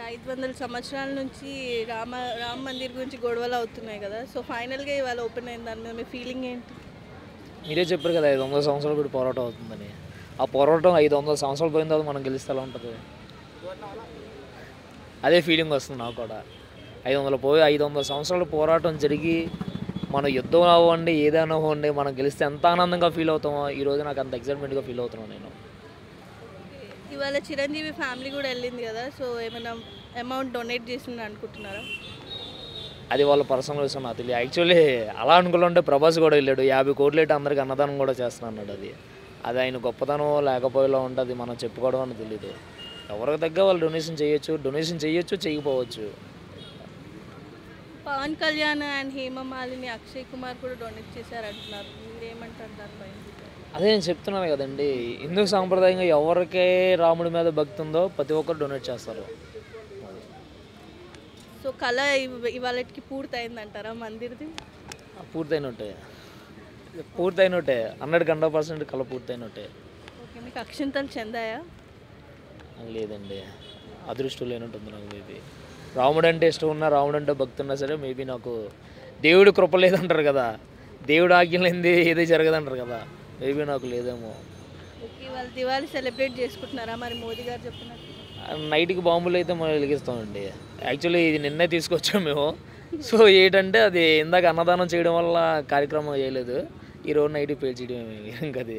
500 సంవత్సరాల నుంచి రామ మందిర్ గురించి గొడవలు అవుతున్నాయి కదా! సో, ఫైనల్‌గా ఇవాళ ఓపెన్ అయిన దాని మీద మీ ఫీలింగ్ ఏంటి? మీరే చెప్పారు కదా 500 సంవత్సరాలు కూడా పోరాటం అవుతుందని. ఆ పోరాటం 500 సంవత్సరాలు పోయిన తర్వాత మనం గెలిస్తే ఎలా ఉంటుంది? అదే ఫీలింగ్ వస్తుంది నాకు కూడా. 500 సంవత్సరాల పోరాటం జరిగి మన యుద్ధం అవ్వండి ఏదైనా అవ్వండి మనం గెలిస్తే ఎంత ఆనందంగా ఫీల్ అవుతామో ఈరోజు నాకు అంత ఎక్సైట్మెంట్గా ఫీల్ అవుతున్నాను నేను. ఇవాళ చిరంజీవి ఫ్యామిలీ కూడా వెళ్ళింది కదా! సో, ఏమైనా అమౌంట్ డొనేట్ చేసిండ్రు అనుకుంటున్నారా? అది వాళ్ళ పర్సనల్ విషయం నాకు తెలియదు. యాక్చువల్లీ అలా అనుకుంటే ప్రభాస్ కూడా వెళ్ళాడు 50 కోట్లు పెట్టి అందరికి అన్నదానం కూడా చేస్తున్నా అన్నాడు. అది అది ఆయన గొప్పతనం లేకపోయేలా ఉంటుంది మనం చెప్పుకోవడం అని తెలియదు. ఎవరికి తగ్గ వాళ్ళు డొనేషన్ చేయొచ్చు చేయకపోవచ్చు. పవన్ కళ్యాణ్ అండ్ హేమమాలిని, అక్షయ్ కుమార్ కూడా డొనేట్ చేశారంటున్నారు. మీరేమంటారు దానిపైన? అదే నేను చెప్తున్నాను కదండి, హిందూ సాంప్రదాయంగా ఎవరికే రాముడి మీద భక్తి ఉందో ప్రతి ఒక్కరు డొనేట్ చేస్తారు. సో, కళ ఇవాళకి పూర్తయిందంటారా మందిర్ది? పూర్తయినట్టే 100% కళ పూర్తయినట్టే. ఓకే. మీకు అక్షింతలు చెందాయా? లేదండి, అదృష్టం లేనట్టుంది నాకు. మేబీ రాముడు అంటే ఇష్టం ఉన్నా రాముడు అంటే భక్తి ఉన్నా సరే మేబీ నాకు దేవుడి కృప లేదంటారు కదా, దేవుడు ఆజ్ఞ లేనిది ఏది జరగదంటారు కదా, మేబీ నాకు లేదేమో. ఓకే. ఇవాళ దివాళీ సెలబ్రేట్ చేసుకుంటున్నారా మరి మోదీ గారు చెప్పినట్టు? నైట్కి బాంబులు అయితే మనం వెలిగిస్తామండి. యాక్చువల్లీ ఇది నిన్నే తీసుకొచ్చాము మేము. సో ఏంటంటే అది ఇందాక అన్నదానం చేయడం వల్ల కార్యక్రమం చేయలేదు, ఈరోజు నైట్కి పేల్చేయడం ఇంకది.